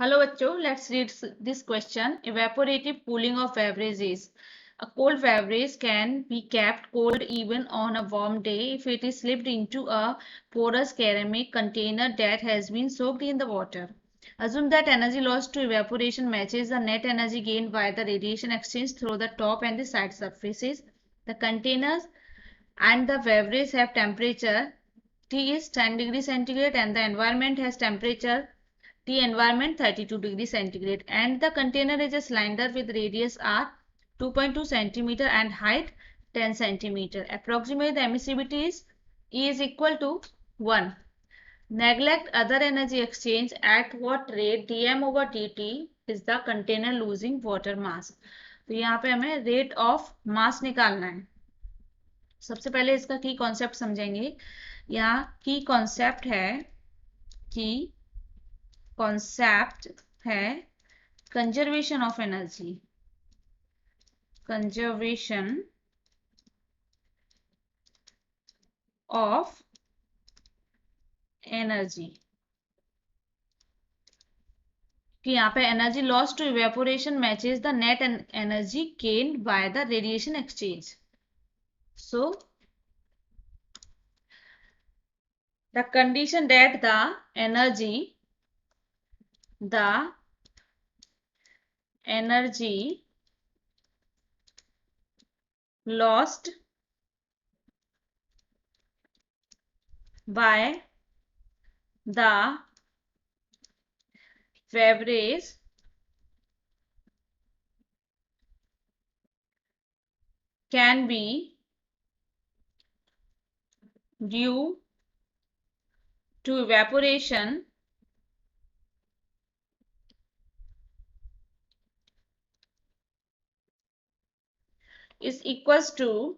Hello बच्चों, let's read this question. Evaporative cooling of beverages. A cold beverage can be kept cold even on a warm day if it is slipped into a porous ceramic container that has been soaked in the water. Assume that energy lost to evaporation matches the net energy gained by the radiation exchange through the top and the side surfaces. The containers and the beverage have temperature T is 10 degrees centigrade and the environment has temperature T environment 32 degrees centigrade, and the container is a cylinder with radius R 2.2 centimeter and height 10 centimeter. Approximately the emissivity is E is equal to 1. Neglect other energy exchange. At what rate dm over dt is the container losing water mass. तो यहाँ पे हमें rate of mass निकालना है. सबसे पहले इसका की कॉन्सेप्ट समझेंगे. यहाँ की कॉन्सेप्ट है conservation of energy. Conservation of energy कि यहाँ पे energy loss to evaporation matches the net energy gained by the radiation exchange. So the condition that the energy lost by the beverage can be due to evaporation is equals to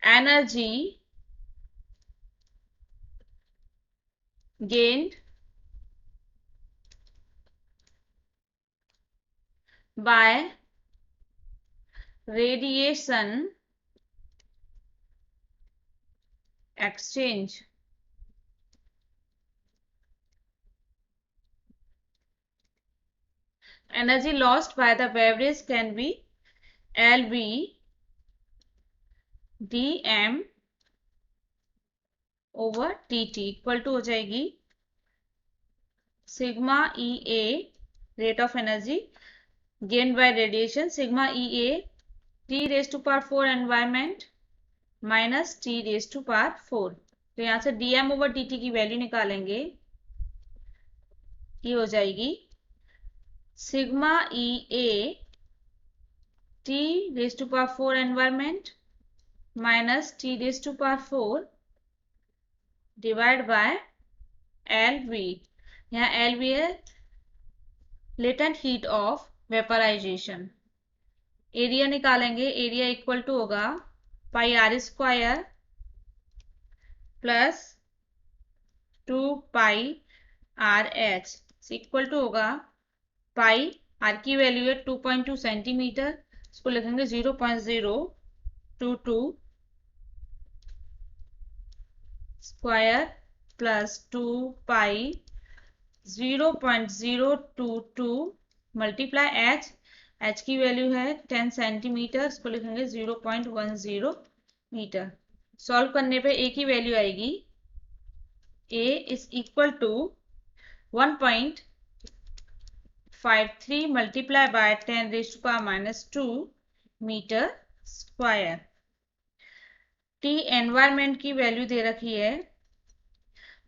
energy gained by radiation exchange. Energy lost by the beverage can be LB dm over dt equal to हो जाएगी sigma e a rate of energy gained by radiation sigma e a T raise to power 4 environment minus T raise to power 4. तो यहाँ से dm over dt की value निकालेंगे. ये हो जाएगी sigma e a T raise to power 4 environment minus T raise to power 4 divide by LV. यहाँ LV है latent heat of vaporisation. Area निकालेंगे. एरिया इक्वल टू होगा pi r square plus 2 pi r h equal to होगा pi are की value है 2.2 centimetre. इसको लिखेंगे 0.022 square plus 2 पाई 0.022 multiply H की वैल्यू है 10 सेंटीमीटर. इसको लिखेंगे 0.10 मीटर. सॉल्व करने पे ए की वैल्यू आएगी A is equal to 1.53 multiply by 10 raise to power minus 2 metre square. T environment की वैल्यू दे रखी है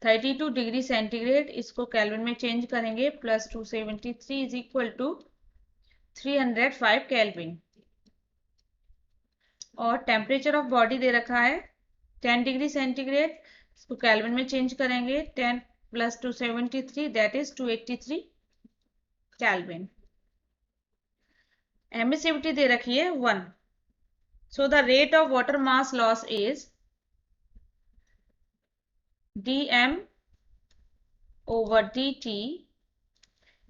32 डिग्री सेंटीग्रेड. इसको केल्विन में चेंज करेंगे. Plus 273 is equal to 305 kelvin. और टेम्परेचर ऑफ बॉडी दे रखा है 10 डिग्री सेंटीग्रेड. इसको केल्विन में चेंज करेंगे. 10 plus 273 that is 283 kelvin. Emissivity दे रखी है 1. So the rate of water mass loss is dm over dt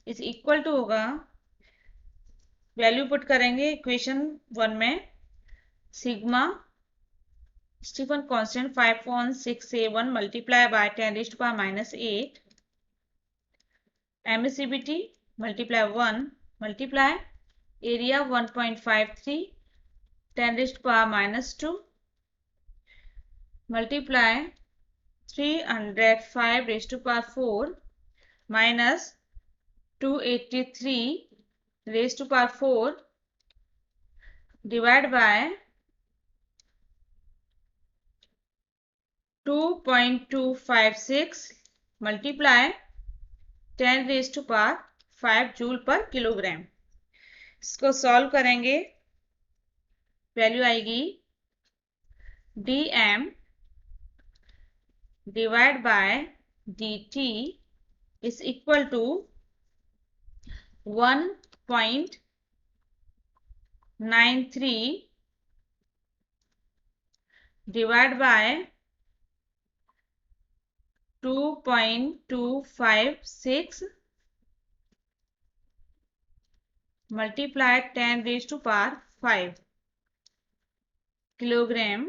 is equal to होगा वैल्यू पुट करेंगे इक्वेशन 1 में sigma Stefan constant 5.671 multiply by 10 raise to power minus 8 emissivity multiply 1 multiply area 1.53 10 raised to power minus 2 multiply 305 raised to power 4 minus 283 raised to power 4 divide by 2.256 multiply 10 raised to power 5 joule per kilogram. इसको solve करेंगे, value आएगी dm divide by dt is equal to 1.93 divide by 2.256 multiply 10 raise to power 5 kilogram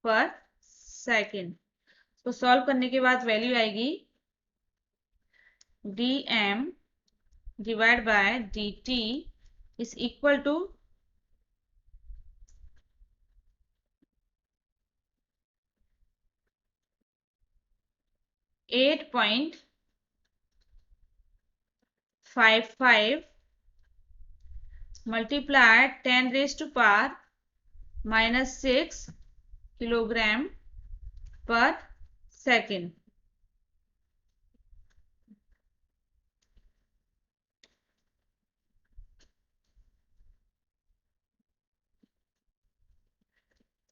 per second. इसको solve करने के बाद value आएगी dm divide by dt is equal to 8.55 multiply 10 raised to power minus 6 kilogram per second.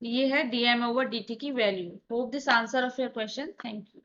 ये है dm over dt की value. Hope this answer of your question. Thank you.